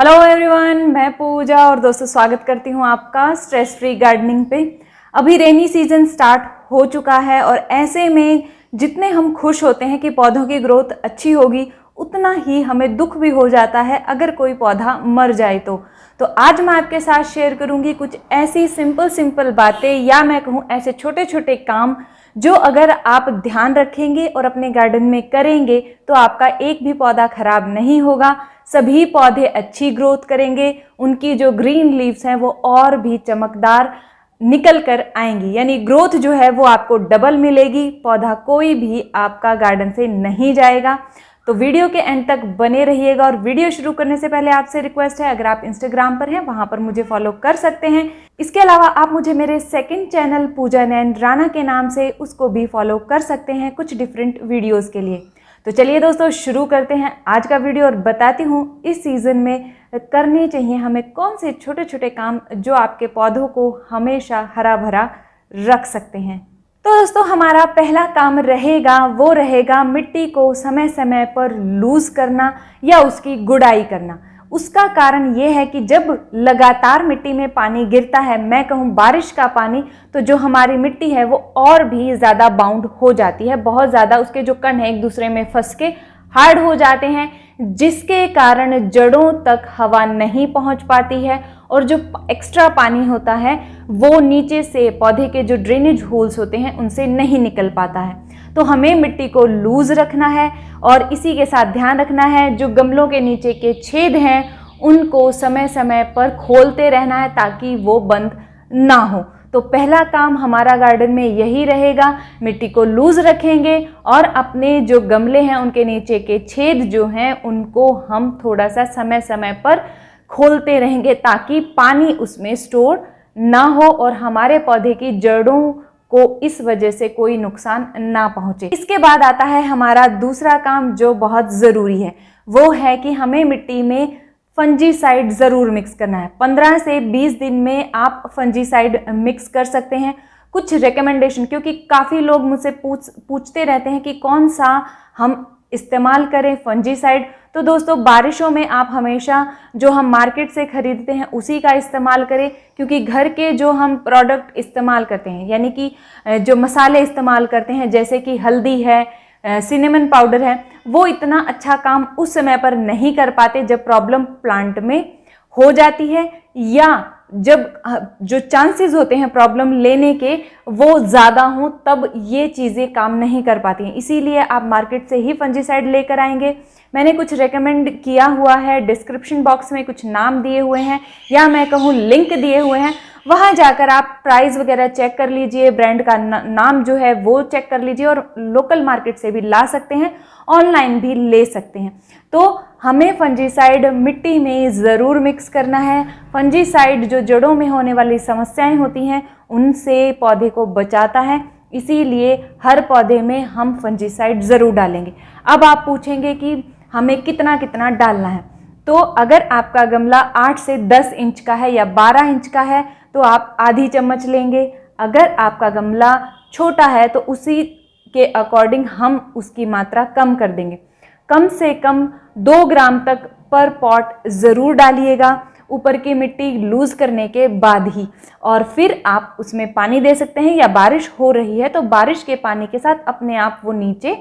Hello everyone, मैं पूजा और दोस्तों स्वागत करती हूँ आपका स्ट्रेस फ्री गार्डनिंग पे। अभी रेनी सीजन स्टार्ट हो चुका है और ऐसे में जितने हम खुश होते हैं कि पौधों की ग्रोथ अच्छी होगी, उतना ही हमें दुख भी हो जाता है अगर कोई पौधा मर जाए तो आज मैं आपके साथ शेयर करूँगी कुछ ऐसी सिंपल बातें, या मैं कहूँ ऐसे छोटे छोटे काम जो अगर आप ध्यान रखेंगे और अपने गार्डन में करेंगे तो आपका एक भी पौधा खराब नहीं होगा। सभी पौधे अच्छी ग्रोथ करेंगे, उनकी जो ग्रीन लीव्स हैं वो और भी चमकदार निकल कर आएंगी, यानी ग्रोथ जो है वो आपको डबल मिलेगी। पौधा कोई भी आपका गार्डन से नहीं जाएगा। तो वीडियो के एंड तक बने रहिएगा। और वीडियो शुरू करने से पहले आपसे रिक्वेस्ट है, अगर आप इंस्टाग्राम पर हैं वहां पर मुझे फॉलो कर सकते हैं। इसके अलावा आप मुझे मेरे सेकंड चैनल पूजा नैन राणा के नाम से उसको भी फॉलो कर सकते हैं कुछ डिफरेंट वीडियोस के लिए। तो चलिए दोस्तों शुरू करते हैं आज का वीडियो और बताती हूँ इस सीज़न में करने चाहिए हमें कौन से छोटे छोटे काम जो आपके पौधों को हमेशा हरा भरा रख सकते हैं। तो दोस्तों हमारा पहला काम रहेगा मिट्टी को समय समय पर लूज करना या उसकी गुड़ाई करना। उसका कारण ये है कि जब लगातार मिट्टी में पानी गिरता है, मैं कहूँ बारिश का पानी, तो जो हमारी मिट्टी है वो और भी ज़्यादा बाउंड हो जाती है, बहुत ज़्यादा उसके जो कण हैं एक दूसरे में फंस के हार्ड हो जाते हैं, जिसके कारण जड़ों तक हवा नहीं पहुंच पाती है और जो एक्स्ट्रा पानी होता है वो नीचे से पौधे के जो ड्रेनेज होल्स होते हैं उनसे नहीं निकल पाता है। तो हमें मिट्टी को लूज रखना है और इसी के साथ ध्यान रखना है जो गमलों के नीचे के छेद हैं उनको समय समय पर खोलते रहना है ताकि वो बंद ना हो। तो पहला काम हमारा गार्डन में यही रहेगा, मिट्टी को लूज रखेंगे और अपने जो गमले हैं उनके नीचे के छेद जो हैं उनको हम थोड़ा सा समय समय पर खोलते रहेंगे ताकि पानी उसमें स्टोर ना हो और हमारे पौधे की जड़ों को इस वजह से कोई नुकसान ना पहुंचे। इसके बाद आता है हमारा दूसरा काम जो बहुत ज़रूरी है, वो है कि हमें मिट्टी में फंजीसाइड ज़रूर मिक्स करना है। 15 से 20 दिन में आप फंजीसाइड मिक्स कर सकते हैं। कुछ रिकमेंडेशन, क्योंकि काफ़ी लोग मुझसे पूछते रहते हैं कि कौन सा हम इस्तेमाल करें फंजीसाइड। तो दोस्तों बारिशों में आप हमेशा जो हम मार्केट से खरीदते हैं उसी का इस्तेमाल करें, क्योंकि घर के जो हम प्रोडक्ट इस्तेमाल करते हैं, यानी कि जो मसाले इस्तेमाल करते हैं जैसे कि हल्दी है, सिनेमन पाउडर है, वो इतना अच्छा काम उस समय पर नहीं कर पाते जब प्रॉब्लम प्लांट में हो जाती है, या जब जो चांसेस होते हैं प्रॉब्लम लेने के वो ज़्यादा हों तब ये चीज़ें काम नहीं कर पाती हैं। इसीलिए आप मार्केट से ही फंजीसाइड लेकर आएंगे। मैंने कुछ रेकमेंड किया हुआ है, डिस्क्रिप्शन बॉक्स में कुछ नाम दिए हुए हैं या मैं कहूँ लिंक दिए हुए हैं, वहाँ जाकर आप प्राइस वगैरह चेक कर लीजिए, ब्रांड का नाम जो है वो चेक कर लीजिए और लोकल मार्केट से भी ला सकते हैं, ऑनलाइन भी ले सकते हैं। तो हमें फंजीसाइड मिट्टी में ज़रूर मिक्स करना है। फंजीसाइड जो जड़ों में होने वाली समस्याएं होती हैं उनसे पौधे को बचाता है, इसीलिए हर पौधे में हम फंजीसाइड ज़रूर डालेंगे। अब आप पूछेंगे कि हमें कितना कितना डालना है। तो अगर आपका गमला 8 से 10 इंच का है या 12 इंच का है तो आप आधी चम्मच लेंगे। अगर आपका गमला छोटा है तो उसी के अकॉर्डिंग हम उसकी मात्रा कम कर देंगे। कम से कम 2 ग्राम तक पर पॉट ज़रूर डालिएगा ऊपर की मिट्टी लूज़ करने के बाद ही, और फिर आप उसमें पानी दे सकते हैं, या बारिश हो रही है तो बारिश के पानी के साथ अपने आप वो नीचे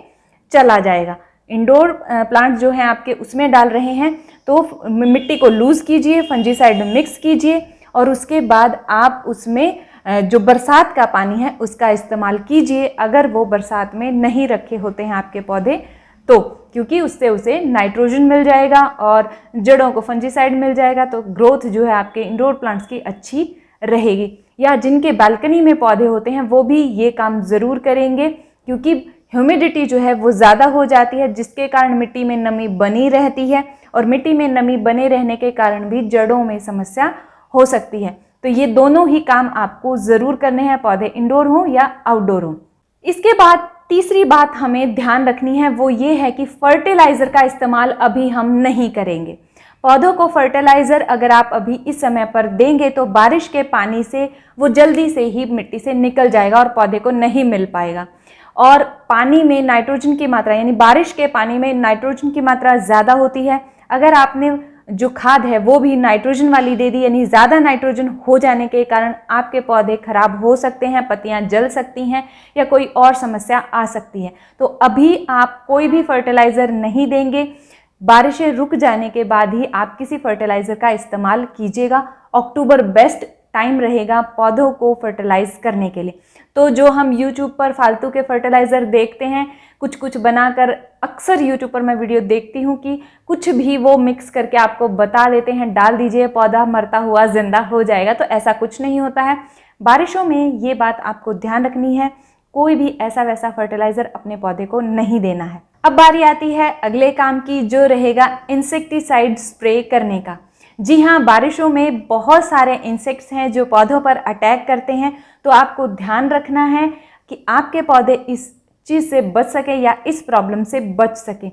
चला जाएगा। इंडोर प्लांट जो हैं आपके उसमें डाल रहे हैं तो मिट्टी को लूज़ कीजिए, फंजीसाइड मिक्स कीजिए और उसके बाद आप उसमें जो बरसात का पानी है उसका इस्तेमाल कीजिए अगर वो बरसात में नहीं रखे होते हैं आपके पौधे तो, क्योंकि उससे उसे नाइट्रोजन मिल जाएगा और जड़ों को फंजीसाइड मिल जाएगा, तो ग्रोथ जो है आपके इंडोर प्लांट्स की अच्छी रहेगी। या जिनके बालकनी में पौधे होते हैं वो भी ये काम ज़रूर करेंगे, क्योंकि ह्यूमिडिटी जो है वो ज़्यादा हो जाती है जिसके कारण मिट्टी में नमी बनी रहती है और मिट्टी में नमी बने रहने के कारण भी जड़ों में समस्या हो सकती है। तो ये दोनों ही काम आपको ज़रूर करने हैं, पौधे इंडोर हो या आउटडोर हो। इसके बाद तीसरी बात हमें ध्यान रखनी है वो ये है कि फर्टिलाइज़र का इस्तेमाल अभी हम नहीं करेंगे। पौधों को फर्टिलाइज़र अगर आप अभी इस समय पर देंगे तो बारिश के पानी से वो जल्दी से ही मिट्टी से निकल जाएगा और पौधे को नहीं मिल पाएगा। और पानी में नाइट्रोजन की मात्रा, यानी बारिश के पानी में नाइट्रोजन की मात्रा ज़्यादा होती है। अगर आपने जो खाद है वो भी नाइट्रोजन वाली दे दी, यानी ज़्यादा नाइट्रोजन हो जाने के कारण आपके पौधे खराब हो सकते हैं, पत्तियां जल सकती हैं या कोई और समस्या आ सकती है। तो अभी आप कोई भी फर्टिलाइज़र नहीं देंगे, बारिशें रुक जाने के बाद ही आप किसी फर्टिलाइज़र का इस्तेमाल कीजिएगा। अक्टूबर बेस्ट टाइम रहेगा पौधों को फर्टिलाइज करने के लिए। तो जो हम यूट्यूब पर फालतू के फर्टिलाइज़र देखते हैं कुछ कुछ बनाकर, अक्सर यूट्यूब पर मैं वीडियो देखती हूँ कि कुछ भी वो मिक्स करके आपको बता देते हैं, डाल दीजिए पौधा मरता हुआ जिंदा हो जाएगा। तो ऐसा कुछ नहीं होता है। बारिशों में ये बात आपको ध्यान रखनी है, कोई भी ऐसा वैसा फर्टिलाइज़र अपने पौधे को नहीं देना है। अब बारी आती है अगले काम की, जो रहेगा इंसेक्टिसाइड स्प्रे करने का। जी हाँ, बारिशों में बहुत सारे इंसेक्ट्स हैं जो पौधों पर अटैक करते हैं, तो आपको ध्यान रखना है कि आपके पौधे इस चीज़ से बच सके या इस प्रॉब्लम से बच सके।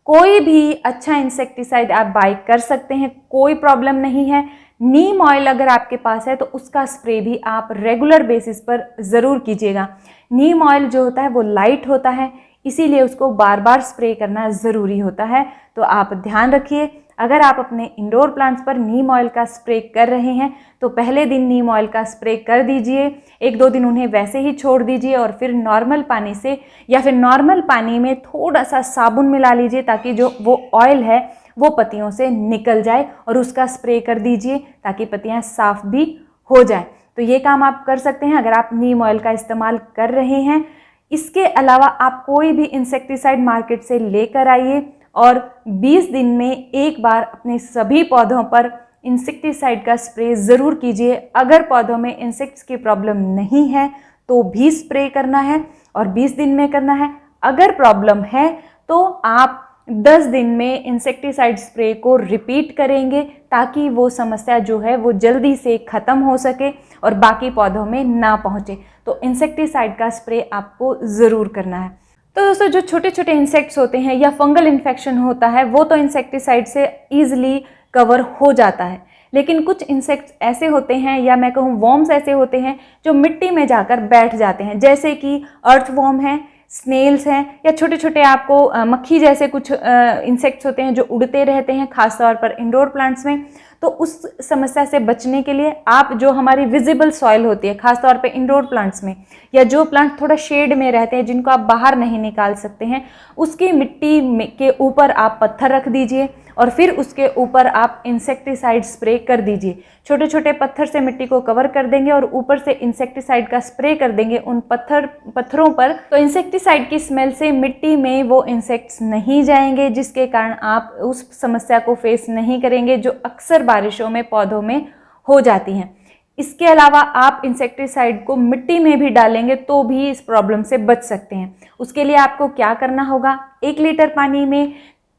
कोई भी अच्छा इंसेक्टिसाइड आप बाय कर सकते हैं, कोई प्रॉब्लम नहीं है। नीम ऑयल अगर आपके पास है तो उसका स्प्रे भी आप रेगुलर बेसिस पर ज़रूर कीजिएगा। नीम ऑयल जो होता है वो लाइट होता है, इसीलिए उसको बार बार स्प्रे करना ज़रूरी होता है। तो आप ध्यान रखिए, अगर आप अपने इंडोर प्लांट्स पर नीम ऑयल का स्प्रे कर रहे हैं तो पहले दिन नीम ऑयल का स्प्रे कर दीजिए, 1-2 दिन उन्हें वैसे ही छोड़ दीजिए और फिर नॉर्मल पानी से या फिर नॉर्मल पानी में थोड़ा सा साबुन मिला लीजिए ताकि जो वो ऑयल है वो पत्तियों से निकल जाए और उसका स्प्रे कर दीजिए ताकि पत्तियां साफ भी हो जाए। तो ये काम आप कर सकते हैं अगर आप नीम ऑयल का इस्तेमाल कर रहे हैं। इसके अलावा आप कोई भी इंसेक्टिसाइड मार्केट से लेकर आइए और 20 दिन में एक बार अपने सभी पौधों पर इंसेक्टिसाइड का स्प्रे ज़रूर कीजिए। अगर पौधों में इंसेक्ट्स की प्रॉब्लम नहीं है तो भी स्प्रे करना है और 20 दिन में करना है। अगर प्रॉब्लम है तो आप 10 दिन में इंसेक्टिसाइड स्प्रे को रिपीट करेंगे ताकि वो समस्या जो है वो जल्दी से ख़त्म हो सके और बाकी पौधों में ना पहुँचे। तो इंसेक्टिसाइड का स्प्रे आपको ज़रूर करना है। तो दोस्तों, जो छोटे छोटे इंसेक्ट्स होते हैं या फंगल इन्फेक्शन होता है वो तो इंसेक्टिसाइड से ईजिली कवर हो जाता है, लेकिन कुछ इंसेक्ट्स ऐसे होते हैं या मैं कहूँ वॉर्म्स ऐसे होते हैं जो मिट्टी में जाकर बैठ जाते हैं, जैसे कि अर्थवॉर्म है, स्नेल्स हैं या छोटे छोटे आपको मक्खी जैसे कुछ इंसेक्ट्स होते हैं जो उड़ते रहते हैं, खासतौर पर इंडोर प्लांट्स में। तो उस समस्या से बचने के लिए आप जो हमारी विजिबल सॉइल होती है खासतौर पे इंडोर प्लांट्स में, या जो प्लांट थोड़ा शेड में रहते हैं जिनको आप बाहर नहीं निकाल सकते हैं, उसकी मिट्टी के ऊपर आप पत्थर रख दीजिए और फिर उसके ऊपर आप इंसेक्टिसाइड स्प्रे कर दीजिए। छोटे छोटे पत्थर से मिट्टी को कवर कर देंगे और ऊपर से इंसेक्टिसाइड का स्प्रे कर देंगे उन पत्थरों पर। तो इंसेक्टिसाइड की स्मेल से मिट्टी में वो इंसेक्ट्स नहीं जाएंगे, जिसके कारण आप उस समस्या को फेस नहीं करेंगे जो अक्सर बारिशों में पौधों में हो जाती हैं। इसके अलावा आप इंसेक्टिसाइड को मिट्टी में भी डालेंगे तो भी इस प्रॉब्लम से बच सकते हैं। उसके लिए आपको क्या करना होगा, 1 लीटर पानी में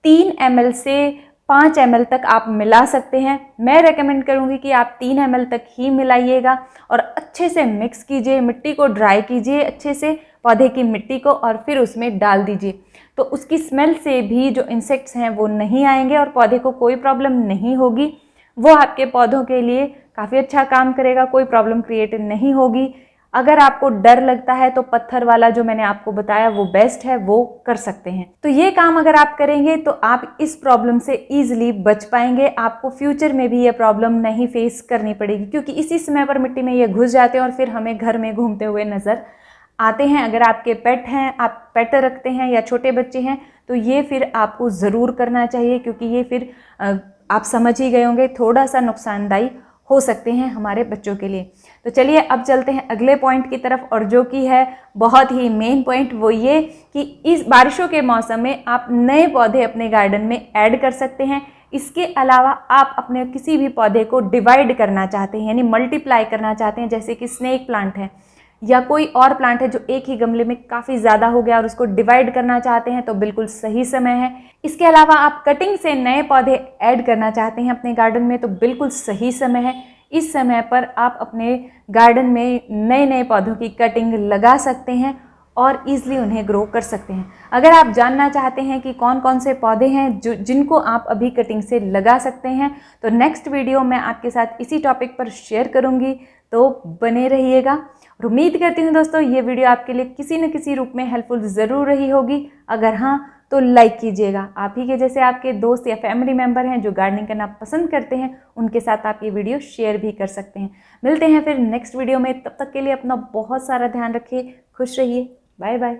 3 ml से 5 ml तक आप मिला सकते हैं। मैं रेकमेंड करूंगी कि आप 3 ml तक ही मिलाइएगा और अच्छे से मिक्स कीजिए, मिट्टी को ड्राई कीजिए अच्छे से, पौधे की मिट्टी को, और फिर उसमें डाल दीजिए। तो उसकी स्मेल से भी जो इंसेक्ट्स हैं वो नहीं आएंगे और पौधे को कोई प्रॉब्लम नहीं होगी। वो आपके पौधों के लिए काफ़ी अच्छा काम करेगा, कोई प्रॉब्लम क्रिएट नहीं होगी। अगर आपको डर लगता है तो पत्थर वाला जो मैंने आपको बताया वो बेस्ट है, वो कर सकते हैं। तो ये काम अगर आप करेंगे तो आप इस प्रॉब्लम से ईजिली बच पाएंगे। आपको फ्यूचर में भी ये प्रॉब्लम नहीं फेस करनी पड़ेगी, क्योंकि इसी समय पर मिट्टी में ये घुस जाते हैं और फिर हमें घर में घूमते हुए नज़र आते हैं। अगर आपके पेट हैं, आप पेट रखते हैं या छोटे बच्चे हैं, तो ये फिर आपको ज़रूर करना चाहिए, क्योंकि ये फिर आप समझ ही गए होंगे थोड़ा सा नुकसानदायी हो सकते हैं हमारे बच्चों के लिए। तो चलिए अब चलते हैं अगले पॉइंट की तरफ, और जो कि है बहुत ही मेन पॉइंट, वो ये कि इस बारिशों के मौसम में आप नए पौधे अपने गार्डन में ऐड कर सकते हैं। इसके अलावा आप अपने किसी भी पौधे को डिवाइड करना चाहते हैं, यानी मल्टीप्लाई करना चाहते हैं, जैसे कि स्नेक प्लांट है या कोई और प्लांट है जो एक ही गमले में काफ़ी ज़्यादा हो गया और उसको डिवाइड करना चाहते हैं, तो बिल्कुल सही समय है। इसके अलावा आप कटिंग से नए पौधे ऐड करना चाहते हैं अपने गार्डन में, तो बिल्कुल सही समय है। इस समय पर आप अपने गार्डन में नए नए पौधों की कटिंग लगा सकते हैं और ईजिली उन्हें ग्रो कर सकते हैं। अगर आप जानना चाहते हैं कि कौन कौन से पौधे हैं जिनको आप अभी कटिंग से लगा सकते हैं, तो नेक्स्ट वीडियो मैं आपके साथ इसी टॉपिक पर शेयर करूंगी, तो बने रहिएगा। और उम्मीद करती हूँ दोस्तों ये वीडियो आपके लिए किसी न किसी रूप में हेल्पफुल ज़रूर रही होगी। अगर हाँ तो लाइक कीजिएगा। आप ही के जैसे आपके दोस्त या फैमिली मेम्बर हैं जो गार्डनिंग करना पसंद करते हैं, उनके साथ आप ये वीडियो शेयर भी कर सकते हैं। मिलते हैं फिर नेक्स्ट वीडियो में, तब तक के लिए अपना बहुत सारा ध्यान रखिए, खुश रहिए, बाय बाय।